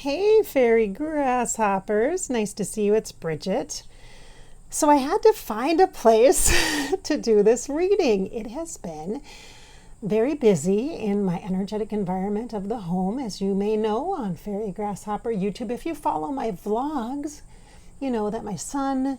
Hey, fairy grasshoppers. Nice to see you. It's Bridget. So I had to find a place to do this reading. It has been very busy in my energetic environment of the home, as you may know on Fairy Grasshopper YouTube. If you follow my vlogs, you know that my son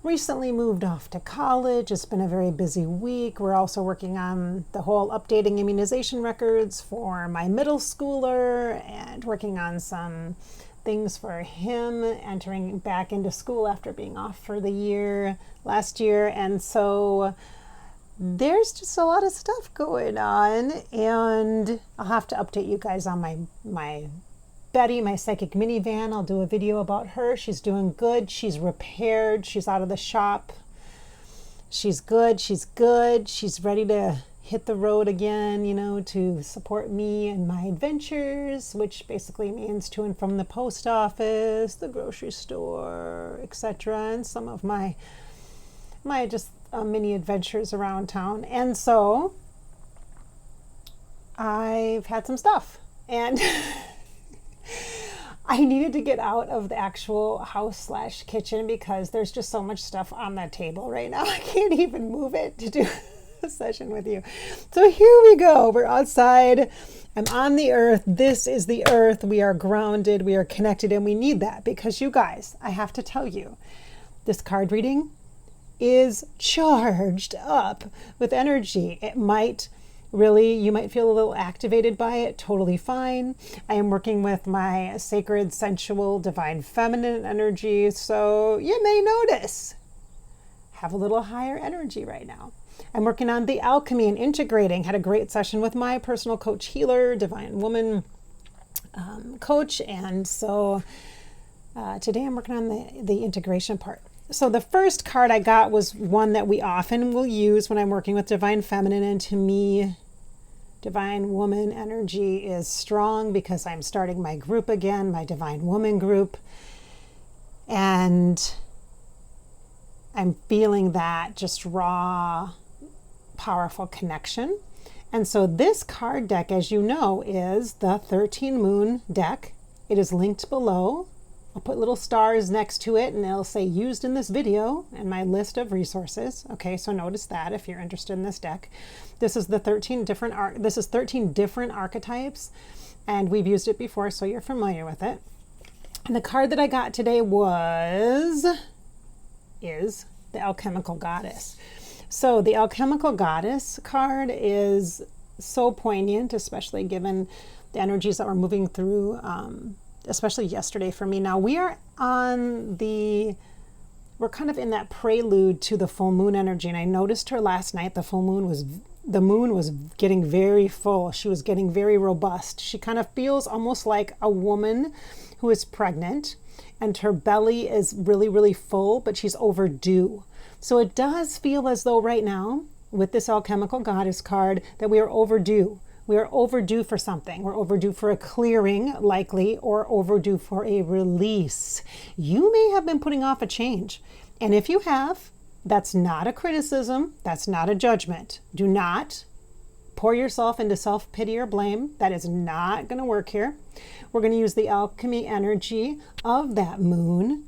recently moved off to college. It's been a very busy week. We're also working on the whole updating immunization records for my middle schooler and working on some things for him entering back into school after being off for the year last year. And so there's just a lot of stuff going on, and I'll have to update you guys on my Betty, my psychic minivan. I'll do a video about her. She's doing good. She's repaired. She's out of the shop. She's good. She's good. She's ready to hit the road again, you know, to support me and my adventures, which basically means to and from the post office, the grocery store, etc., and some of my just mini adventures around town. And so I've had some stuff, and I needed to get out of the actual house / kitchen because there's just so much stuff on that table right now. I can't even move it to do a session with you. So here we go. We're outside. I'm on the earth. This is the earth. We are grounded. We are connected, and we need that because, you guys, I have to tell you, this card reading is charged up with energy. It might really, you might feel a little activated by it. Totally fine. I am working with my sacred, sensual, divine feminine energy, so you may notice have a little higher energy right now. I'm working on the alchemy and integrating. Had a great session with my personal coach healer, divine woman coach, and so today I'm working on the integration part. So the first card I got was one that we often will use when I'm working with divine feminine, and to me, divine woman energy is strong because I'm starting my group again, my divine woman group, and I'm feeling that just raw, powerful connection. And so this card deck, as you know, is the 13 Moon deck. It is linked below. I'll put little stars next to it, and it'll say used in this video and my list of resources. Okay, so notice that if you're interested in this deck. This is the 13 different archetypes, and we've used it before, so you're familiar with it. And the card that I got today is the Alchemical Goddess. So the Alchemical Goddess card is so poignant, especially given the energies that we're moving through, especially yesterday for me. Now we're kind of in that prelude to the full moon energy, and I noticed her last night. The moon was getting very full. She was getting very robust. She kind of feels almost like a woman who is pregnant, and her belly is really, really full, but she's overdue. So it does feel as though right now, with this Alchemical Goddess card, that we are overdue. We are overdue for something. We're overdue for a clearing, likely, or overdue for a release. You may have been putting off a change. And if you have, that's not a criticism. That's not a judgment. Do not pour yourself into self-pity or blame. That is not going to work here. We're going to use the alchemy energy of that moon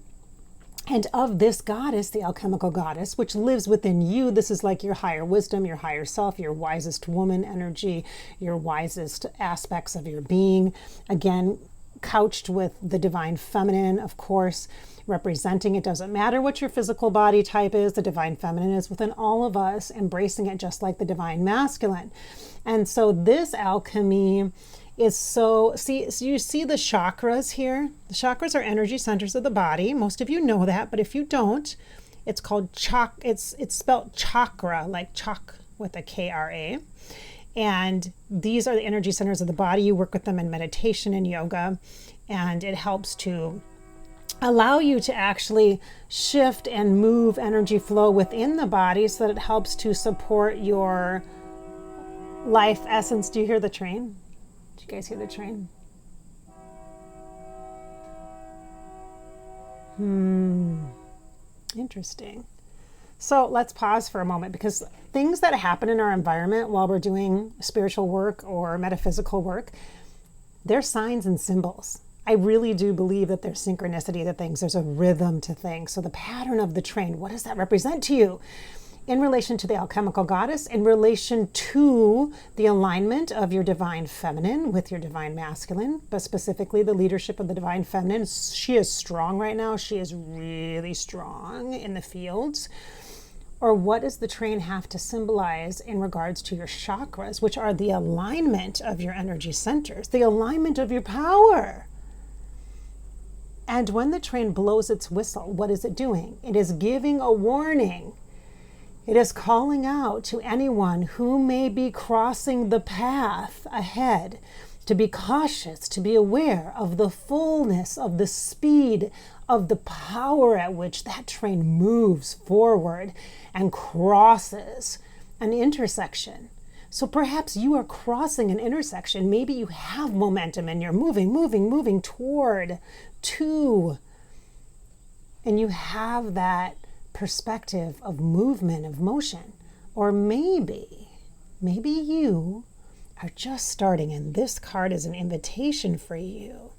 and of this goddess, the Alchemical Goddess, which lives within you. This is like your higher wisdom, your higher self, your wisest woman energy, your wisest aspects of your being. Again, couched with the divine feminine, of course, representing. It doesn't matter what your physical body type is. The divine feminine is within all of us, embracing it just like the divine masculine. And so this alchemy is so you see the chakras here. The chakras are energy centers of the body. Most of you know that, but if you don't, it's called it's spelled chakra, like chalk with a K-R-A. And these are the energy centers of the body. You work with them in meditation and yoga, and it helps to allow you to actually shift and move energy flow within the body so that it helps to support your life essence. Do you hear the train? Do you guys hear the train? Interesting. So let's pause for a moment, because things that happen in our environment while we're doing spiritual work or metaphysical work, they're signs and symbols. I really do believe that there's synchronicity to things. There's a rhythm to things. So the pattern of the train, what does that represent to you? In relation to the alchemical goddess, in relation to the alignment of your divine feminine with your divine masculine, but specifically the leadership of the divine feminine. She is strong right now. She is really strong in the fields. Or what does the train have to symbolize in regards to your chakras, which are the alignment of your energy centers, the alignment of your power? And when the train blows its whistle, what is it doing? It is giving a warning. It is calling out to anyone who may be crossing the path ahead to be cautious, to be aware of the fullness, of the speed, of the power at which that train moves forward and crosses an intersection. So perhaps you are crossing an intersection. Maybe you have momentum and you're moving toward, to, and you have that perspective of movement, of motion. Or maybe you are just starting, and this card is an invitation for you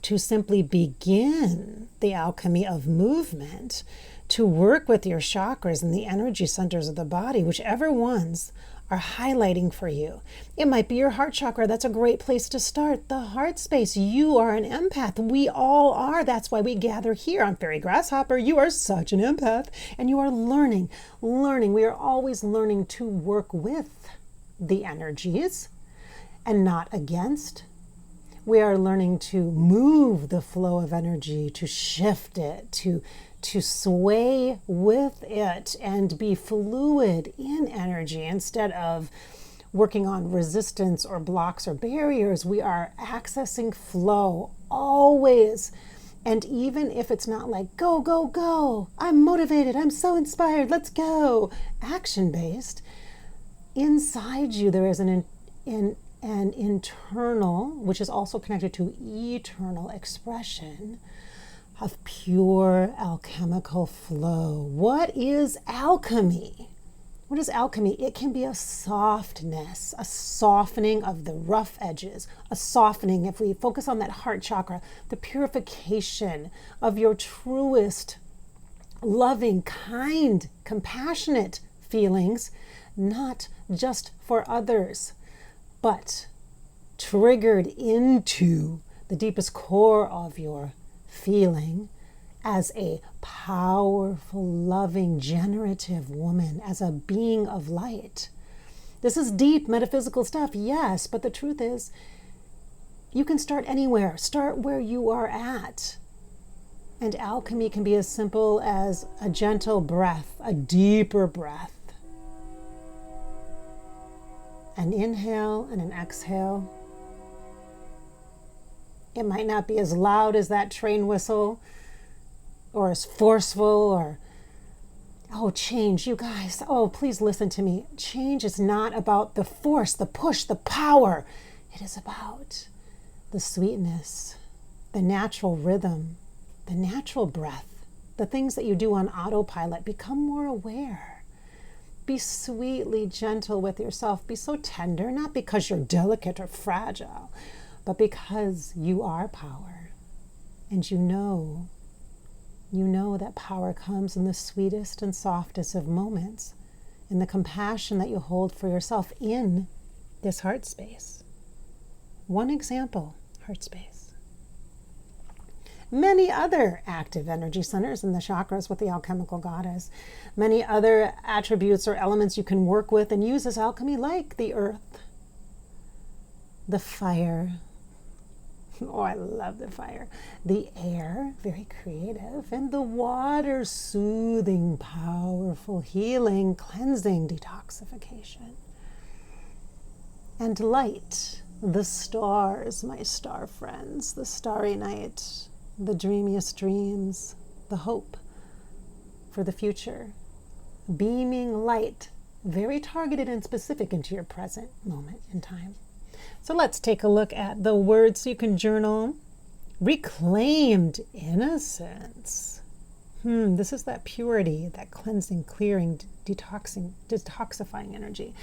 to simply begin the alchemy of movement, to work with your chakras and the energy centers of the body, whichever ones are highlighting for you. It might be your heart chakra. That's a great place to start. The heart space. You are an empath. We all are. That's why we gather here on Fairy Grasshopper. You are such an empath, and you are learning. We are always learning to work with the energies and not against. We are learning to move the flow of energy, to shift it, to sway with it and be fluid in energy instead of working on resistance or blocks or barriers. We are accessing flow always. And even if it's not like, go, go, go, I'm motivated, I'm so inspired, let's go, action-based, inside you there is an internal, which is also connected to eternal expression of pure alchemical flow. What is alchemy? What is alchemy? It can be a softness, a softening of the rough edges, a softening, if we focus on that heart chakra, the purification of your truest, loving, kind, compassionate feelings, not just for others, but triggered into the deepest core of your feeling as a powerful, loving, generative woman, as a being of light. This is deep metaphysical stuff, yes, but the truth is, you can start anywhere. Start where you are at. And alchemy can be as simple as a gentle breath, a deeper breath. An inhale and an exhale. It might not be as loud as that train whistle or as forceful or, oh, change, you guys, oh, please listen to me. Change is not about the force, the push, the power. It is about the sweetness, the natural rhythm, the natural breath, the things that you do on autopilot. Become more aware. Be sweetly gentle with yourself. Be so tender, not because you're delicate or fragile, but because you are power. And you know that power comes in the sweetest and softest of moments, in the compassion that you hold for yourself in this heart space. One example, heart space. Many other active energy centers in the chakras with the alchemical goddess. Many other attributes or elements you can work with and use as alchemy, like the earth, the fire. Oh, I love the fire. The air, very creative. And the water, soothing, powerful, healing, cleansing, detoxification. And light, the stars, my star friends, the starry night, the dreamiest dreams, the hope for the future. Beaming light, very targeted and specific into your present moment in time. So let's take a look at the words so you can journal. Reclaimed innocence. This is that purity, that cleansing, clearing, detoxifying energy.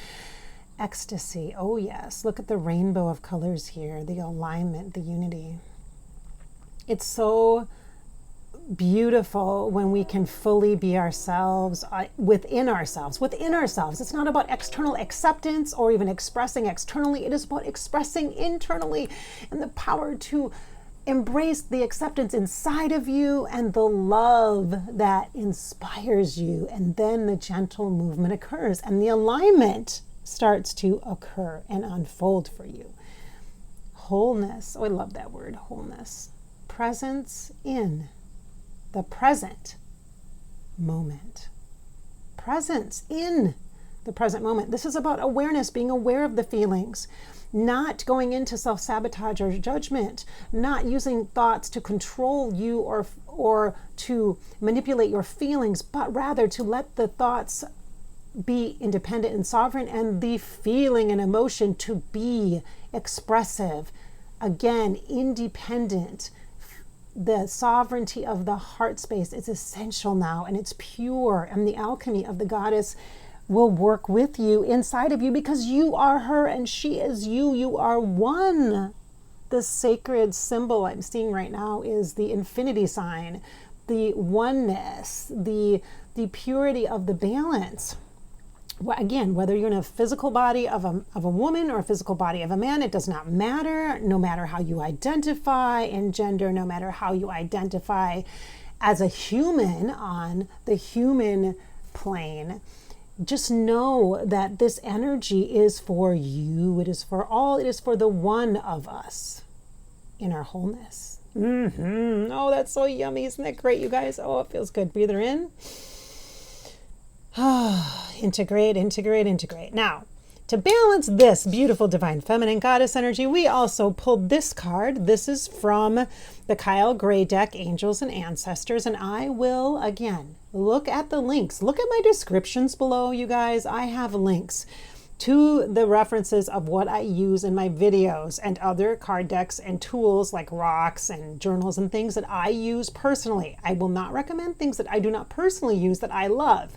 ecstasy. Oh yes, look at the rainbow of colors here, the alignment, the unity. It's so beautiful when we can fully be ourselves, within ourselves. It's not about external acceptance or even expressing externally. It is about expressing internally, and the power to embrace the acceptance inside of you and the love that inspires you. And then the gentle movement occurs and the alignment starts to occur and unfold for you. Wholeness. Oh, I love that word, wholeness. Presence in the present moment. Presence in the present moment. This is about awareness, being aware of the feelings, not going into self-sabotage or judgment, not using thoughts to control you or to manipulate your feelings, but rather to let the thoughts be independent and sovereign, and the feeling and emotion to be expressive. Again, independent. The sovereignty of the heart space is essential now, and it's pure, and the alchemy of the goddess will work with you inside of you because you are her and she is you. You are one. The sacred symbol I'm seeing right now is the infinity sign, the oneness, the purity of the balance. Again, whether you're in a physical body of a woman or a physical body of a man, it does not matter. No matter how you identify in gender, no matter how you identify as a human on the human plane, just know that this energy is for you. It is for all. It is for the one of us in our wholeness. Oh, that's so yummy. Isn't that great, you guys? Oh, it feels good. Breathe her in. Integrate, integrate, integrate. Now, to balance this beautiful divine feminine goddess energy, we also pulled this card. This is from the Kyle Gray deck, Angels and Ancestors. And I will, again, look at the links. Look at my descriptions below, you guys. I have links to the references of what I use in my videos and other card decks and tools like rocks and journals and things that I use personally. I will not recommend things that I do not personally use that I love.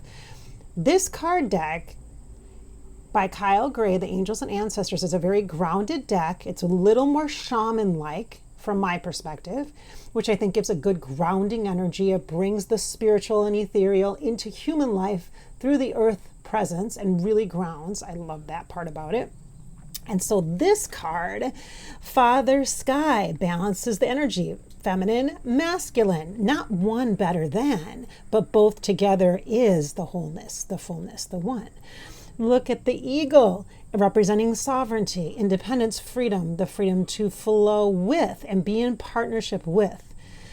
This card deck by Kyle Gray, the Angels and Ancestors, is a very grounded deck. It's a little more shaman-like from my perspective, which I think gives a good grounding energy. It brings the spiritual and ethereal into human life through the earth presence and really grounds. I love that part about it. And so this card, Father Sky, balances the energy. Feminine, masculine, not one better than, but both together is the wholeness, the fullness, the one. Look at the eagle, representing sovereignty, independence, freedom, the freedom to flow with and be in partnership with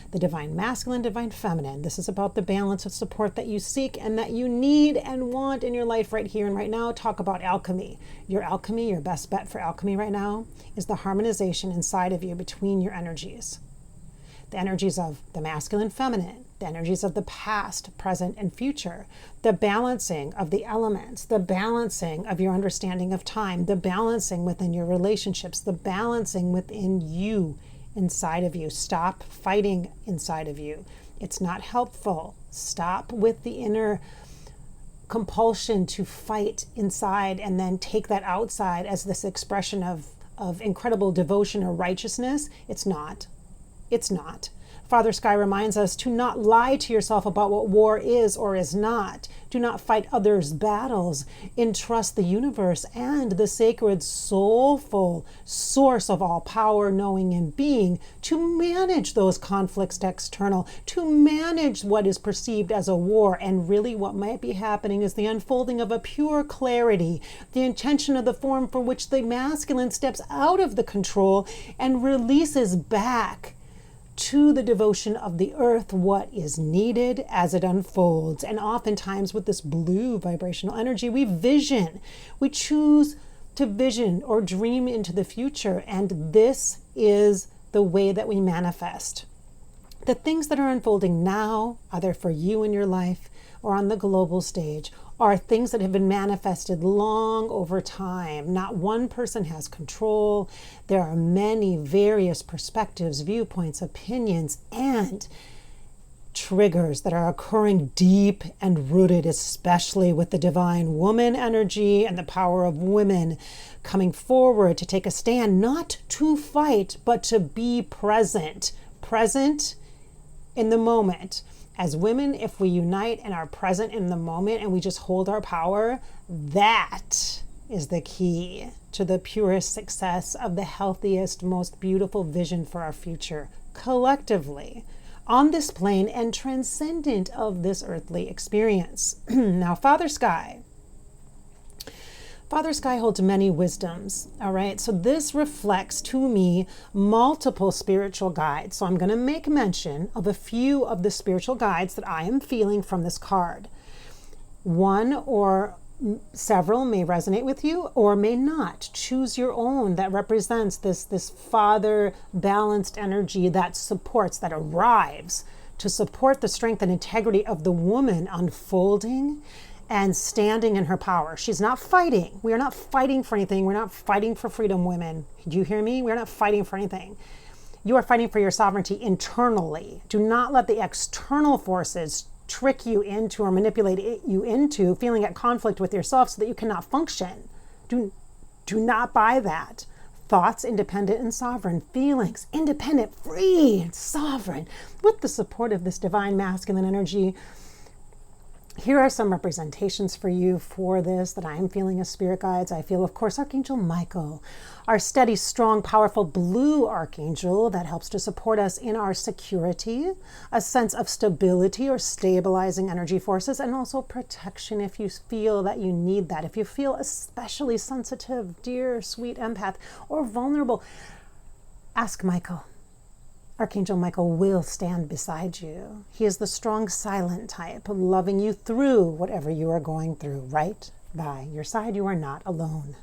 the divine masculine, divine feminine. This is about the balance of support that you seek and that you need and want in your life right here and right now. Talk about alchemy. Your alchemy, your best bet for alchemy right now is the harmonization inside of you between your energies. The energies of the masculine, feminine, the energies of the past, present, and future, the balancing of the elements, the balancing of your understanding of time, the balancing within your relationships, the balancing within you, inside of you. Stop fighting inside of you. It's not helpful. Stop with the inner compulsion to fight inside and then take that outside as this expression of incredible devotion or righteousness. It's not. It's not. Father Sky reminds us to not lie to yourself about what war is or is not. Do not fight others' battles. Entrust the universe and the sacred, soulful source of all power, knowing, and being to manage those conflicts external, to manage what is perceived as a war. And really what might be happening is the unfolding of a pure clarity, the intention of the form for which the masculine steps out of the control and releases back to the devotion of the earth what is needed as it unfolds. And oftentimes with this blue vibrational energy, we vision. We choose to vision or dream into the future. And this is the way that we manifest. The things that are unfolding now, either for you in your life or on the global stage, are things that have been manifested long over time. Not one person has control. There are many various perspectives, viewpoints, opinions, and triggers that are occurring deep and rooted, especially with the divine woman energy and the power of women coming forward to take a stand, not to fight, but to be present in the moment. As women, if we unite and are present in the moment and we just hold our power, that is the key to the purest success of the healthiest, most beautiful vision for our future, collectively, on this plane and transcendent of this earthly experience. Now, Father Sky holds many wisdoms, all right? So this reflects to me multiple spiritual guides. So I'm going to make mention of a few of the spiritual guides that I am feeling from this card. One or several may resonate with you or may not. Choose your own that represents this father balanced energy that supports, that arrives to support the strength and integrity of the woman unfolding and standing in her power. She's not fighting. We are not fighting for anything. We're not fighting for freedom, women. Do you hear me? We're not fighting for anything. You are fighting for your sovereignty internally. Do not let the external forces trick you into or manipulate you into feeling at conflict with yourself so that you cannot function. Do not buy that. Thoughts, independent and sovereign. Feelings, independent, free, and sovereign. With the support of this divine masculine energy, here are some representations for you for this that I am feeling as spirit guides. I feel, of course, Archangel Michael, our steady, strong, powerful blue archangel that helps to support us in our security, a sense of stability or stabilizing energy forces, and also protection if you feel that you need that. If you feel especially sensitive, dear, sweet empath, or vulnerable, ask Michael. Archangel Michael will stand beside you. He is the strong, silent type, loving you through whatever you are going through, right by your side. You are not alone.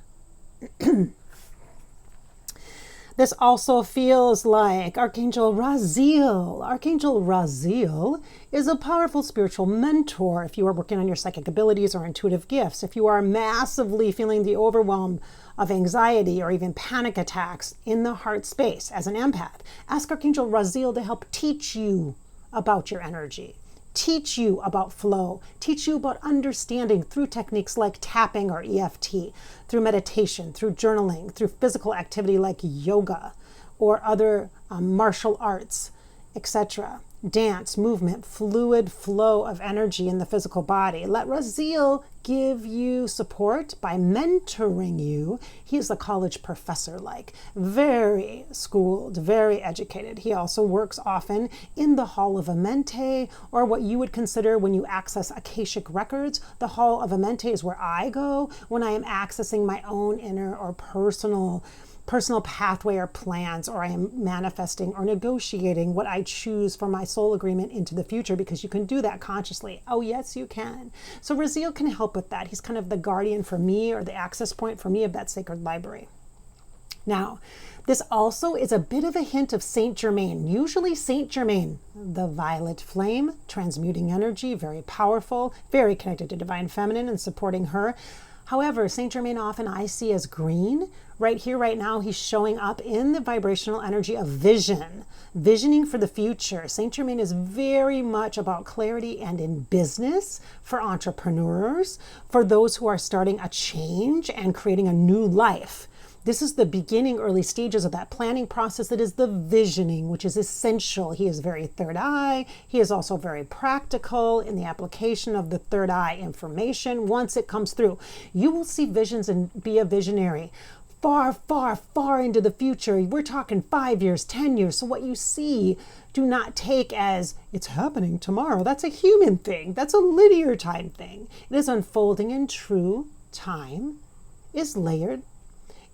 This also feels like Archangel Raziel. Archangel Raziel is a powerful spiritual mentor if you are working on your psychic abilities or intuitive gifts. If you are massively feeling the overwhelm of anxiety or even panic attacks in the heart space as an empath, ask Archangel Raziel to help teach you about your energy, teach you about flow, teach you about understanding through techniques like tapping or EFT, through meditation, through journaling, through physical activity like yoga or other martial arts, etc. Dance, movement, fluid flow of energy in the physical body. Let Raziel give you support by mentoring you. He is a college professor, very schooled, very educated. He also works often in the Hall of Amente, or what you would consider when you access Akashic records. The Hall of Amente is where I go when I am accessing my own inner or personal pathway or plans, or I am manifesting or negotiating what I choose for my soul agreement into the future, because you can do that consciously. Oh, yes, you can. So Raziel can help with that. He's kind of the guardian for me, or the access point for me of that sacred library. Now, this also is a bit of a hint of Saint Germain. Usually Saint Germain, the violet flame, transmuting energy, very powerful, very connected to divine feminine and supporting her. However, Saint Germain often I see as green. Right here, right now, he's showing up in the vibrational energy of vision, visioning for the future. Saint Germain is very much about clarity and in business for entrepreneurs, for those who are starting a change and creating a new life. This is the beginning, early stages of that planning process that is the visioning, which is essential. He is very third eye. He is also very practical in the application of the third eye information. Once it comes through, you will see visions and be a visionary far, far, far into the future. We're talking 5 years, 10 years. So what you see, do not take as it's happening tomorrow. That's a human thing. That's a linear time thing. It is unfolding in true time, is layered.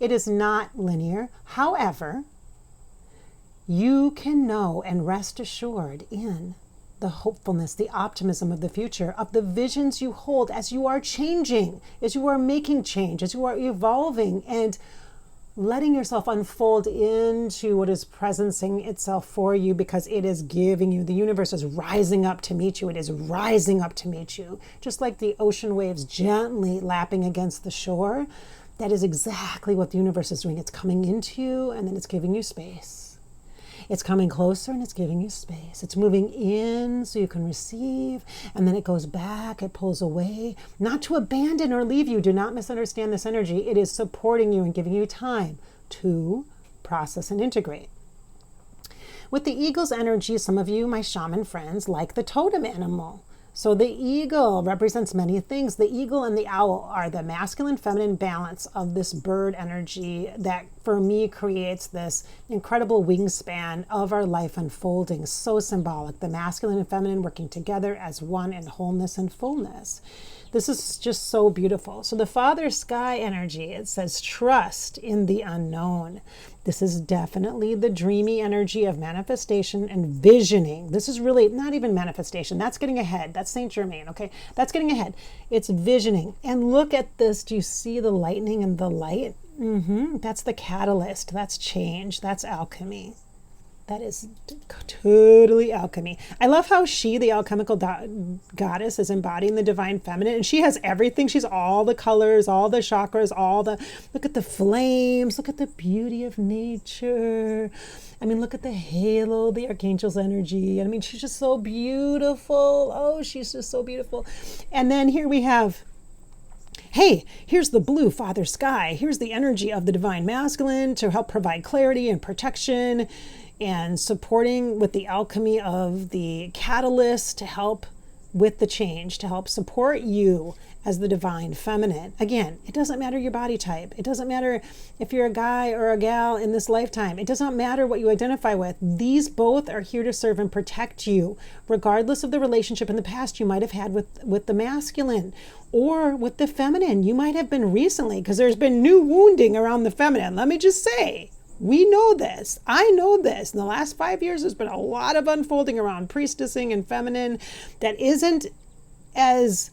It is not linear. However, you can know and rest assured in the hopefulness, the optimism of the future, of the visions you hold as you are changing, as you are making change, as you are evolving and letting yourself unfold into what is presencing itself for you, because it is giving you, the universe is rising up to meet you. It is rising up to meet you. Just like the ocean waves gently lapping against the shore, that is exactly what the universe is doing. It's coming into you and then it's giving you space. It's coming closer and it's giving you space. It's moving in so you can receive, and then it goes back, it pulls away, not to abandon or leave you. Do not misunderstand this energy. It is supporting you and giving you time to process and integrate. With the eagle's energy, some of you, my shaman friends, like the totem animal. So the eagle represents many things. The eagle and the owl are the masculine feminine balance of this bird energy that for me creates this incredible wingspan of our life unfolding. So symbolic. The masculine and feminine working together as one in wholeness and fullness. This is just so beautiful. So the father sky energy, it says trust in the unknown. This is definitely the dreamy energy of manifestation and visioning. This is really not even manifestation. That's getting ahead. That's Saint Germain, okay? That's getting ahead. It's visioning. And look at this. Do you see the lightning and the light? That's the catalyst. That's change. That's alchemy. That is totally alchemy. I love how she, the alchemical goddess, is embodying the divine feminine. And she has everything. She's all the colors, all the chakras, look at the flames. Look at the beauty of nature. I mean, look at the halo, the archangel's energy. I mean, she's just so beautiful. Oh, she's just so beautiful. And then here we have, hey, here's the blue father sky. Here's the energy of the divine masculine to help provide clarity and protection, and supporting with the alchemy of the catalyst to help with the change, to help support you as the divine feminine. Again, it doesn't matter your body type. It doesn't matter if you're a guy or a gal in this lifetime. It doesn't matter what you identify with. These both are here to serve and protect you, regardless of the relationship in the past you might have had with the masculine or with the feminine. You might have been recently, because there's been new wounding around the feminine. Let me just say, we know this. I know this. In the last 5 years, there's been a lot of unfolding around priestessing and feminine that isn't as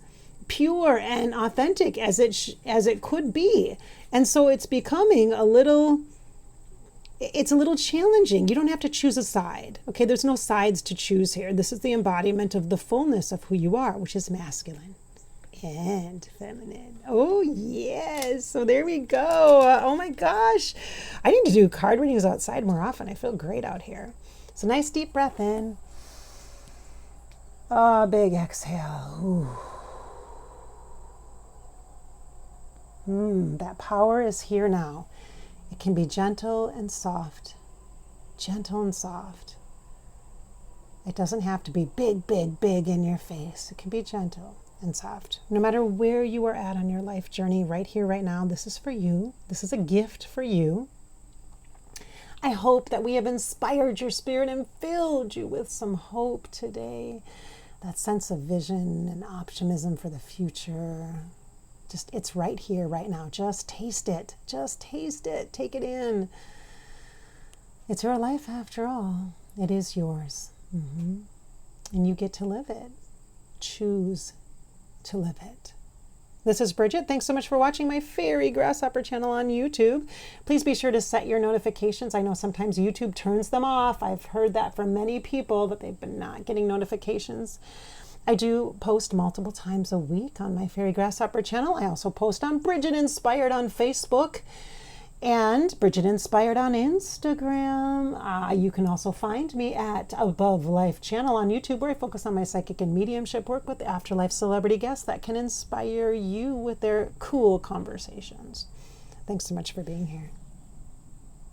pure and authentic as it could be. And so it's becoming a little challenging. You don't have to choose a side. Okay, there's no sides to choose here. This is the embodiment of the fullness of who you are, which is masculine and feminine. Oh yes. So there we go. Oh my gosh. I need to do card readings outside more often. I feel great out here. So nice deep breath in. Oh, big exhale. Ooh. That power is here now. It can be gentle and soft. Gentle and soft. It doesn't have to be big, big, big in your face. It can be gentle and soft. No matter where you are at on your life journey, right here, right now, this is for you. This is a gift for you. I hope that we have inspired your spirit and filled you with some hope today. That sense of vision and optimism for the future. It's right here, right now. Just taste it. Just taste it. Take it in. It's your life after all. It is yours. And you get to live it. Choose to live it. This is Bridget. Thanks so much for watching my Fairy Grasshopper channel on YouTube. Please be sure to set your notifications. I know sometimes YouTube turns them off. I've heard that from many people, that they've been not getting notifications. I do post multiple times a week on my Fairy Grasshopper channel. I also post on Bridget Inspired on Facebook and Bridget Inspired on Instagram. You can also find me at Above Life channel on YouTube, where I focus on my psychic and mediumship work with afterlife celebrity guests that can inspire you with their cool conversations. Thanks so much for being here.